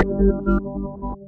Well,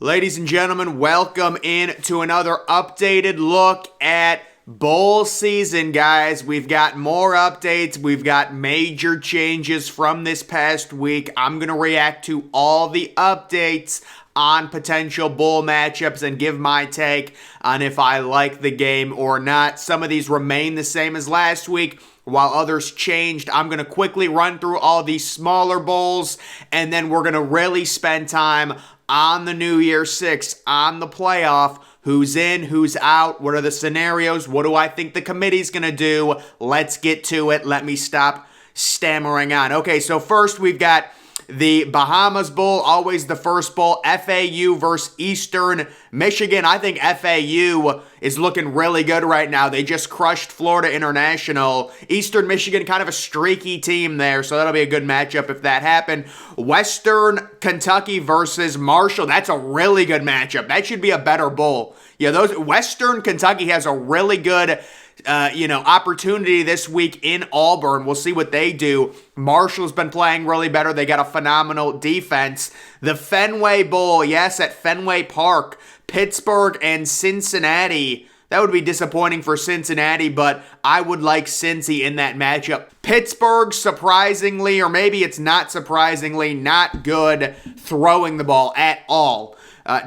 ladies and gentlemen, welcome in to another updated look at bowl season, guys. We've got more updates. We've got major changes from this past week. I'm going to react to all the updates on potential bowl matchups and give my take on if I like the game or not. Some of these remain the same as last week, while others changed. I'm going to quickly run through all these smaller bowls, and then we're going to really spend time on the New Year's Six, on the playoff. Who's in, who's out, what are the scenarios, what do I think the committee's going to do? Let's get to it. Let me stop stammering on. Okay, so first we've got the Bahamas Bowl, always the first bowl, FAU versus Eastern Michigan. I think FAU is looking really good right now. They just crushed Florida International. Eastern Michigan, kind of a streaky team there, so that'll be a good matchup if that happened. Western Kentucky versus Marshall. That's a really good matchup. That should be a better bowl. Yeah, Western Kentucky has a really good opportunity this week in Auburn. We'll see what they do. Marshall's been playing really better. They got a phenomenal defense. The Fenway Bowl, yes, at Fenway Park. Pittsburgh and Cincinnati. That would be disappointing for Cincinnati, but I would like Cincy in that matchup. Pittsburgh, surprisingly, or maybe it's not surprisingly, not good throwing the ball at all.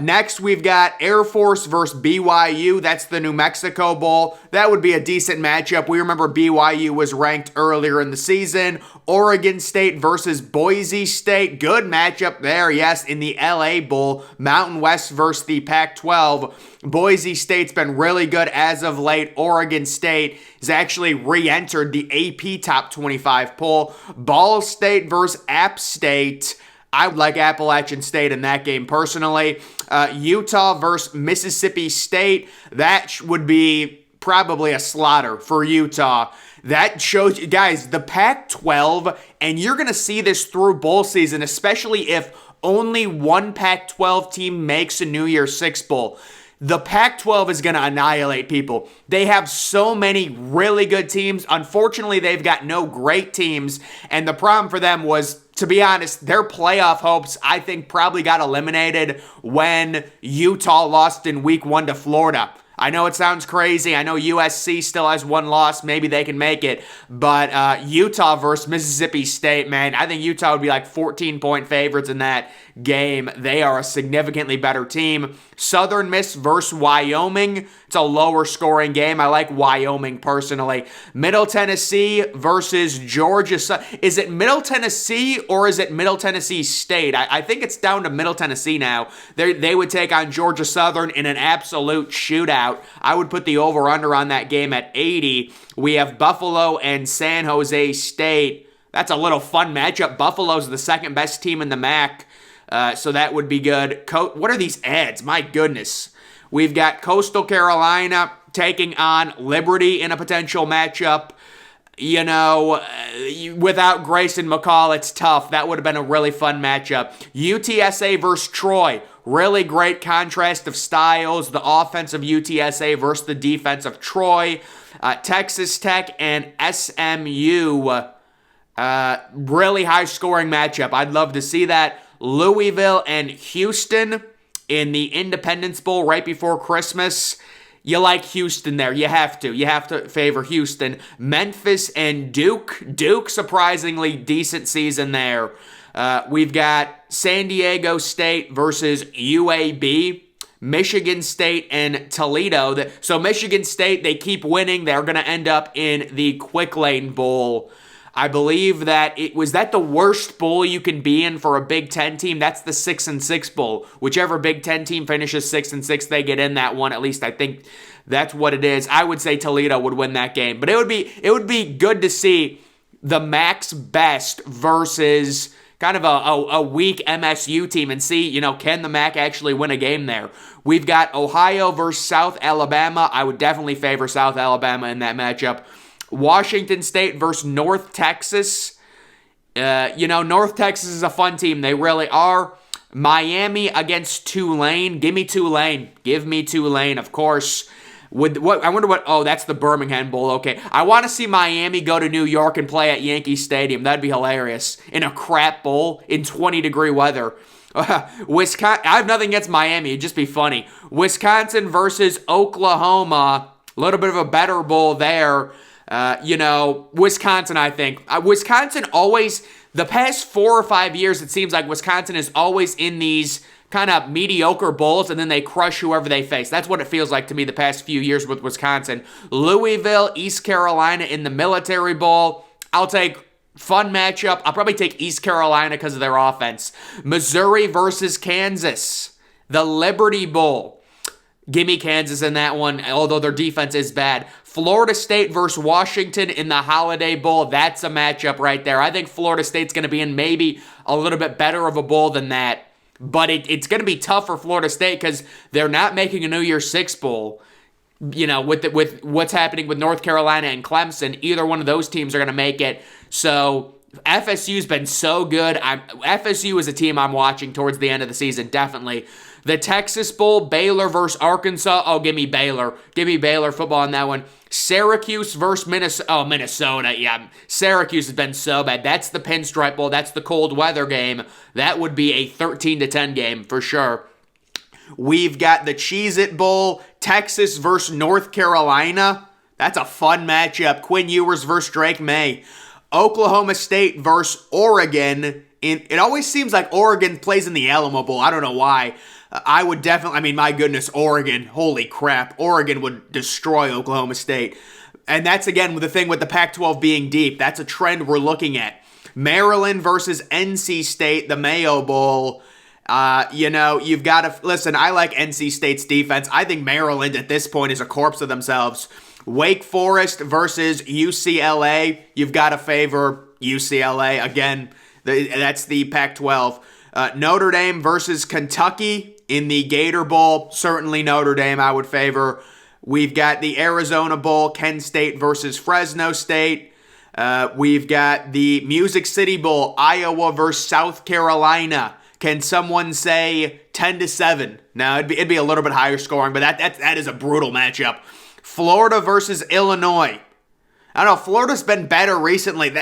Next, we've got Air Force versus BYU. That's the New Mexico Bowl. That would be a decent matchup. We remember BYU was ranked earlier in the season. Oregon State versus Boise State. Good matchup there, yes, in the LA Bowl. Mountain West versus the Pac-12. Boise State's been really good as of late. Oregon State has actually re-entered the AP Top 25 poll. Ball State versus App State. I would like Appalachian State in that game personally. Utah versus Mississippi State. That would be probably a slaughter for Utah. That shows you, guys, the Pac-12, and you're going to see this through bowl season, especially if only one Pac-12 team makes a New Year's Six bowl. The Pac-12 is going to annihilate people. They have so many really good teams. Unfortunately, they've got no great teams, and the problem for them was, to be honest, their playoff hopes, I think, probably got eliminated when Utah lost in week 1 to Florida. I know it sounds crazy. I know USC still has one loss. Maybe they can make it. But Utah versus Mississippi State, man, I think Utah would be like 14-point favorites in that game. They are a significantly better team. Southern Miss versus Wyoming. It's a lower scoring game. I like Wyoming personally. Middle Tennessee versus Georgia. Is it Middle Tennessee or is it Middle Tennessee State? I think it's down to Middle Tennessee now. They would take on Georgia Southern in an absolute shootout. I would put the over-under on that game at 80. We have Buffalo and San Jose State. That's a little fun matchup. Buffalo's the second best team in the MAC. So that would be good. What are these ads? My goodness. We've got Coastal Carolina taking on Liberty in a potential matchup. You know, without Grayson McCall, it's tough. That would have been a really fun matchup. UTSA versus Troy. Really great contrast of styles. The offense of UTSA versus the defense of Troy. Texas Tech and SMU. Really high-scoring matchup. I'd love to see that. Louisville and Houston in the Independence Bowl right before Christmas. You like Houston there. You have to. You have to favor Houston. Memphis and Duke. Duke, surprisingly decent season there. We've got San Diego State versus UAB. Michigan State and Toledo. So Michigan State, they keep winning. They're going to end up in the Quick Lane Bowl. I believe that that the worst bowl you can be in for a Big Ten team. That's the 6-6 bowl. Whichever Big Ten team finishes 6-6, they get in that one. At least I think that's what it is. I would say Toledo would win that game, but it would be good to see the MAC's best versus kind of a weak MSU team and see, can the MAC actually win a game there? We've got Ohio versus South Alabama. I would definitely favor South Alabama in that matchup. Washington State versus North Texas. North Texas is a fun team. They really are. Miami against Tulane. Give me Tulane. Give me Tulane, of course. I wonder what. Oh, that's the Birmingham Bowl. Okay, I want to see Miami go to New York and play at Yankee Stadium. That'd be hilarious in a crap bowl in 20-degree weather. Wisconsin. I have nothing against Miami. It'd just be funny. Wisconsin versus Oklahoma. A little bit of a better bowl there. Wisconsin. I think Wisconsin always. The past 4 or 5 years, it seems like Wisconsin is always in these kind of mediocre bowls, and then they crush whoever they face. That's what it feels like to me the past few years with Wisconsin. Louisville, East Carolina in the Military Bowl. I'll take fun matchup. I'll probably take East Carolina because of their offense. Missouri versus Kansas, the Liberty Bowl. Give me Kansas in that one, although their defense is bad. Florida State versus Washington in the Holiday Bowl. That's a matchup right there. I think Florida State's going to be in maybe a little bit better of a bowl than that. But it's going to be tough for Florida State because they're not making a New Year's Six Bowl. With what's happening with North Carolina and Clemson, either one of those teams are going to make it. So FSU's been so good. FSU is a team I'm watching towards the end of the season, definitely. The Texas Bowl, Baylor versus Arkansas. Oh, give me Baylor. Give me Baylor football on that one. Syracuse versus Minnesota. Oh, Minnesota. Yeah, Syracuse has been so bad. That's the Pinstripe Bowl. That's the cold weather game. That would be a 13-10 game for sure. We've got the Cheez-It Bowl, Texas versus North Carolina. That's a fun matchup. Quinn Ewers versus Drake May. Oklahoma State versus Oregon. It always seems like Oregon plays in the Alamo Bowl. I don't know why. I would definitely, my goodness, Oregon. Holy crap. Oregon would destroy Oklahoma State. And that's, again, the thing with the Pac-12 being deep. That's a trend we're looking at. Maryland versus NC State, the Mayo Bowl. You've got to, listen, I like NC State's defense. I think Maryland at this point is a corpse of themselves. Wake Forest versus UCLA. You've got to favor UCLA. Again, that's the Pac-12. Notre Dame versus Kentucky in the Gator Bowl. Certainly Notre Dame I would favor. We've got the Arizona Bowl, Kent State versus Fresno State. We've got the Music City Bowl, Iowa versus South Carolina. Can someone say 10-7? No, it'd be a little bit higher scoring, but that is a brutal matchup. Florida versus Illinois. I don't know, Florida's been better recently.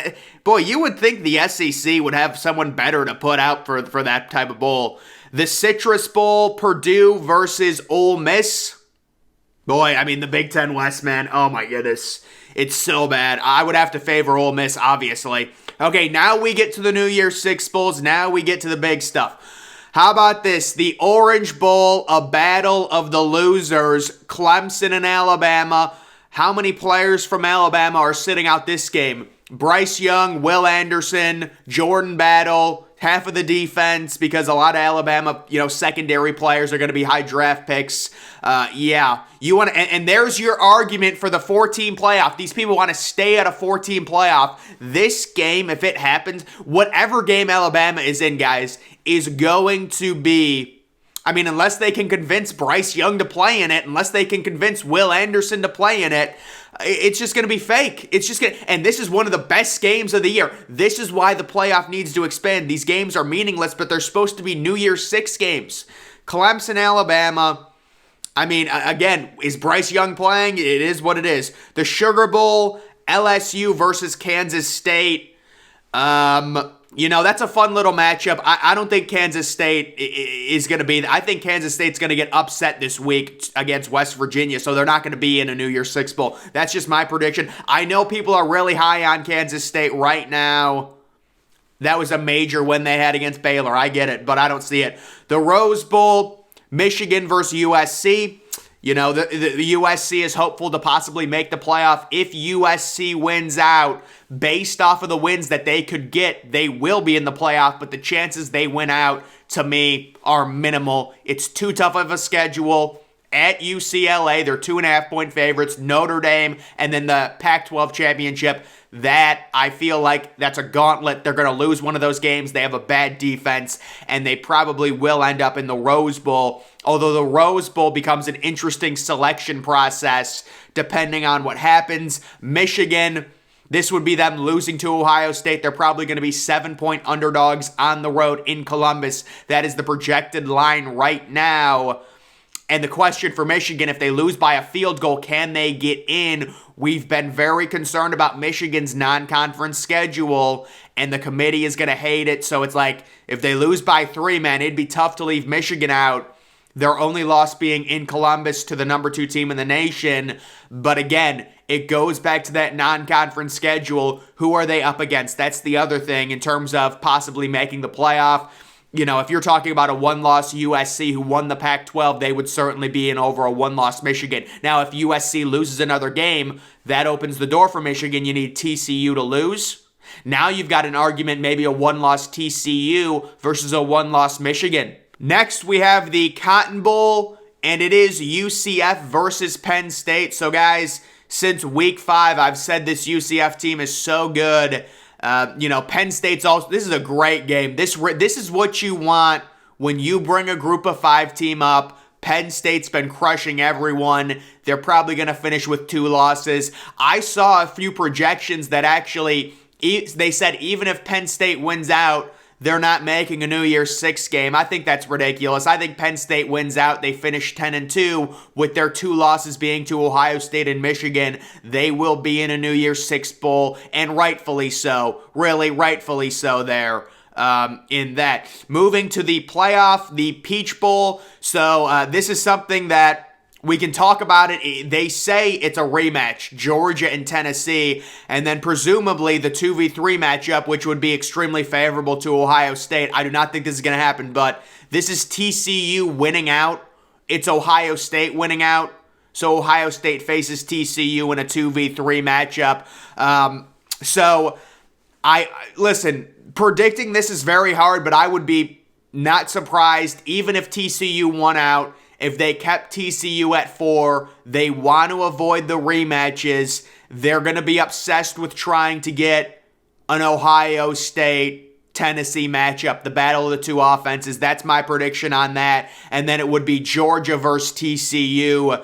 Boy, you would think the SEC would have someone better to put out for that type of bowl. The Citrus Bowl, Purdue versus Ole Miss. Boy, the Big Ten West, man. Oh my goodness. It's so bad. I would have to favor Ole Miss, obviously. Okay, now we get to the New Year's Six Bowls. Now we get to the big stuff. How about this? The Orange Bowl, a battle of the losers. Clemson and Alabama. How many players from Alabama are sitting out this game? Bryce Young, Will Anderson, Jordan Battle, half of the defense, because a lot of Alabama, secondary players are going to be high draft picks. You want to, and there's your argument for the 4-team playoff. These people want to stay at a 4-team playoff. This game, if it happens, whatever game Alabama is in, guys, is going to be, unless they can convince Bryce Young to play in it, unless they can convince Will Anderson to play in it, it's just going to be fake. And this is one of the best games of the year. This is why the playoff needs to expand. These games are meaningless, but they're supposed to be New Year's Six games. Clemson, Alabama. Again, is Bryce Young playing? It is what it is. The Sugar Bowl, LSU versus Kansas State. That's a fun little matchup. I don't think Kansas State is going to be. I think Kansas State's going to get upset this week against West Virginia, so they're not going to be in a New Year's Six Bowl. That's just my prediction. I know people are really high on Kansas State right now. That was a major win they had against Baylor. I get it, but I don't see it. The Rose Bowl, Michigan versus USC. The USC is hopeful to possibly make the playoff. If USC wins out, based off of the wins that they could get, they will be in the playoff, but the chances they win out, to me, are minimal. It's too tough of a schedule. At UCLA, they're 2.5-point favorites. Notre Dame, and then the Pac-12 championship. That, I feel like that's a gauntlet. They're going to lose one of those games. They have a bad defense, and they probably will end up in the Rose Bowl. Although the Rose Bowl becomes an interesting selection process depending on what happens. Michigan, this would be them losing to Ohio State. They're probably going to be 7-point underdogs on the road in Columbus. That is the projected line right now. And the question for Michigan, if they lose by a field goal, can they get in? We've been very concerned about Michigan's non-conference schedule, and the committee is going to hate it. So it's like, if they lose by 3, man, it'd be tough to leave Michigan out. Their only loss being in Columbus to the number 2 team in the nation. But again, it goes back to that non-conference schedule. Who are they up against? That's the other thing in terms of possibly making the playoff. You know, if you're talking about a 1-loss USC who won the Pac-12, they would certainly be in over a 1-loss Michigan. Now, if USC loses another game, that opens the door for Michigan. You need TCU to lose. Now you've got an argument, maybe a 1-loss TCU versus a 1-loss Michigan. Next, we have the Cotton Bowl, and it is UCF versus Penn State. So, guys, since week 5, I've said this UCF team is so good. Penn State's also, this is a great game. This is what you want when you bring a group of 5 team up. Penn State's been crushing everyone. They're probably going to finish with 2 losses. I saw a few projections that actually, they said even if Penn State wins out, they're not making a New Year's 6 game. I think that's ridiculous. I think Penn State wins out. They finish 10-2 with their 2 losses being to Ohio State and Michigan. They will be in a New Year's 6 bowl, and rightfully so. Really, rightfully so there. In that. Moving to the playoff, the Peach Bowl. So this is something that we can talk about it. They say it's a rematch, Georgia and Tennessee, and then presumably the 2v3 matchup, which would be extremely favorable to Ohio State. I do not think this is going to happen, but this is TCU winning out. It's Ohio State winning out. So Ohio State faces TCU in a 2v3 matchup. Listen, predicting this is very hard, but I would be not surprised even if TCU won out. If they kept TCU at 4, they want to avoid the rematches. They're going to be obsessed with trying to get an Ohio State-Tennessee matchup, the battle of the 2 offenses. That's my prediction on that. And then it would be Georgia versus TCU.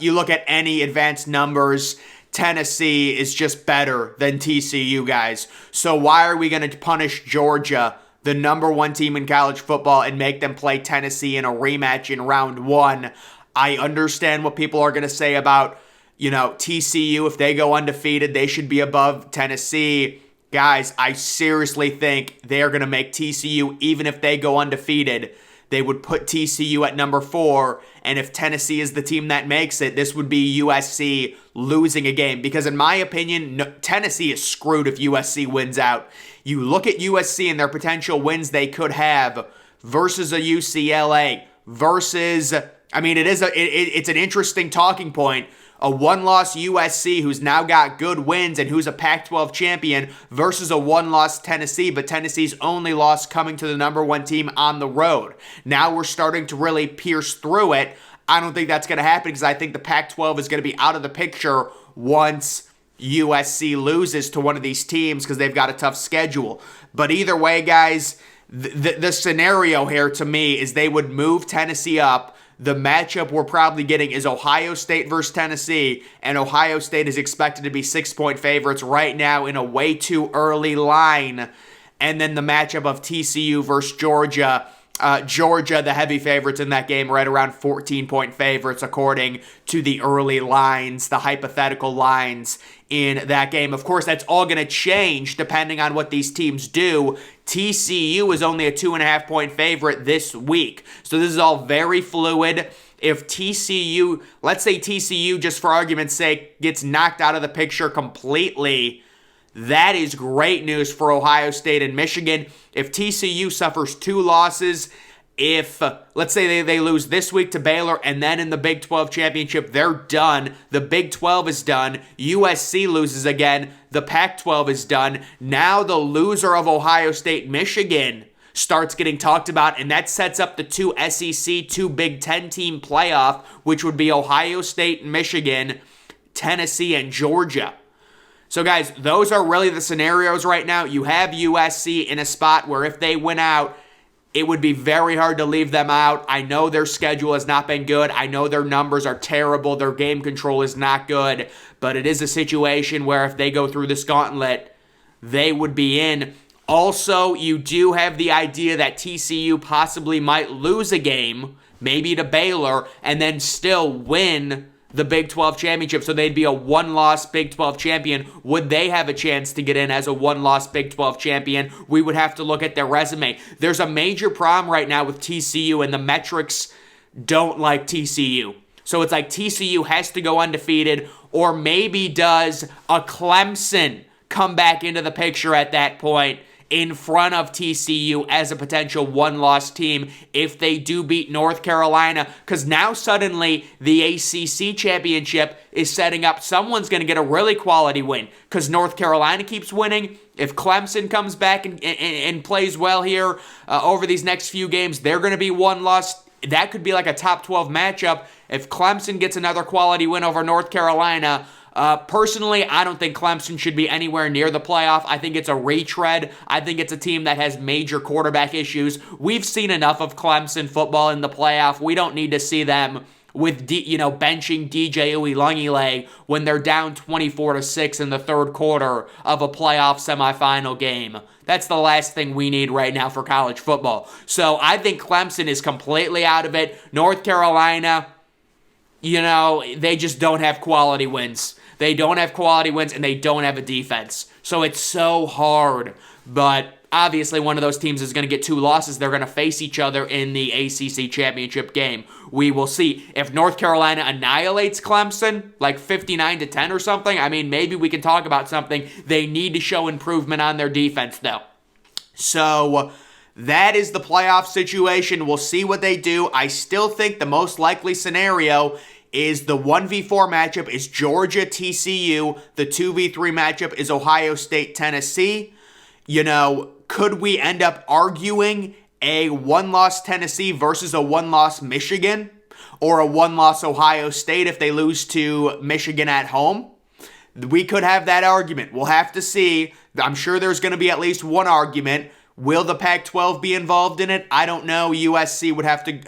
You look at any advanced numbers, Tennessee is just better than TCU, guys. So why are we going to punish Georgia, the number 1 team in college football, and make them play Tennessee in a rematch in round 1? I understand what people are going to say about, TCU. If they go undefeated, they should be above Tennessee. Guys, I seriously think they're going to make TCU, even if they go undefeated, they would put TCU at number 4, and if Tennessee is the team that makes it, this would be USC losing a game. Because in my opinion, Tennessee is screwed if USC wins out. You look at USC and their potential wins they could have versus a UCLA, versus, it's an interesting talking point. A 1-loss USC who's now got good wins and who's a Pac-12 champion versus a 1-loss Tennessee, but Tennessee's only loss coming to the number 1 team on the road. Now we're starting to really pierce through it. I don't think that's going to happen because I think the Pac-12 is going to be out of the picture once USC loses to one of these teams because they've got a tough schedule. But either way, guys, the scenario here to me is they would move Tennessee up. The matchup we're probably getting is Ohio State versus Tennessee, and Ohio State is expected to be 6-point favorites right now in a way too early line. And then the matchup of TCU versus Georgia. Georgia, the heavy favorites in that game, right around 14-point favorites according to the early lines, the hypothetical lines in that game. Of course, that's all going to change depending on what these teams do. TCU is only a 2.5-point favorite this week. So this is all very fluid. If TCU, let's say TCU, just for argument's sake, gets knocked out of the picture completely, that is great news for Ohio State and Michigan. If TCU suffers 2 losses, if, let's say they lose this week to Baylor and then in the Big 12 championship, they're done. The Big 12 is done. USC loses again. The Pac-12 is done. Now the loser of Ohio State-Michigan starts getting talked about, and that sets up the 2 SEC, 2 Big 10 team playoff, which would be Ohio State and Michigan, Tennessee, and Georgia. So, guys, those are really the scenarios right now. You have USC in a spot where if they win out, it would be very hard to leave them out. I know their schedule has not been good. I know their numbers are terrible. Their game control is not good. But it is a situation where if they go through this gauntlet, they would be in. Also, you do have the idea that TCU possibly might lose a game maybe to Baylor, and then still win the Big 12 championship, so they'd be a one-loss Big 12 champion. Would they have a chance to get in as a one-loss Big 12 champion? We would have to look at their resume. There's a major problem right now with TCU, and the metrics don't like TCU. So it's like TCU has to go undefeated, or maybe does a Clemson come back into the picture at that point in front of TCU as a potential one-loss team if they do beat North Carolina, because now suddenly the ACC championship is setting up. Someone's going to get a really quality win because North Carolina keeps winning. If Clemson comes back and plays well here over these next few games, they're going to be one loss. That could be like a top 12 matchup if Clemson gets another quality win over North Carolina. Personally, I don't think Clemson should be anywhere near the playoff. I think it's a retread. I think it's a team that has major quarterback issues. We've seen enough of Clemson football in the playoff. We don't need to see them with benching DJ Uiagalelei when they're down 24-6 in the third quarter of a playoff semifinal game. That's the last thing we need right now for college football. So I think Clemson is completely out of it. North Carolina, they just don't have quality wins. They don't have quality wins, and they don't have a defense. So it's so hard. But obviously, one of those teams is going to get two losses. They're going to face each other in the ACC championship game. We will see. If North Carolina annihilates Clemson, like 59-10 or something, maybe we can talk about something. They need to show improvement on their defense, though. So that is the playoff situation. We'll see what they do. I still think the most likely scenario is the 1v4 matchup is Georgia-TCU. The 2v3 matchup is Ohio State-Tennessee. Could we end up arguing a one-loss Tennessee versus a one-loss Michigan? Or a one-loss Ohio State if they lose to Michigan at home? We could have that argument. We'll have to see. I'm sure there's going to be at least one argument. Will the Pac-12 be involved in it? I don't know. USC would have to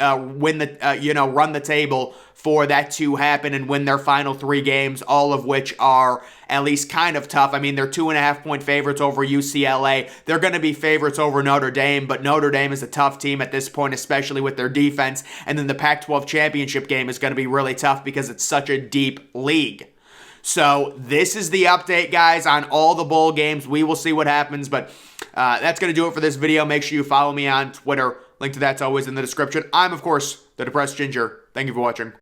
run the table for that to happen and win their final 3 games, all of which are at least kind of tough. They're 2.5-point favorites over UCLA. They're going to be favorites over Notre Dame, but Notre Dame is a tough team at this point, especially with their defense. And then the Pac-12 championship game is going to be really tough because it's such a deep league. So this is the update, guys, on all the bowl games. We will see what happens, but that's going to do it for this video. Make sure you follow me on Twitter. Link to that's always in the description. I'm, of course, the Depressed Ginger. Thank you for watching.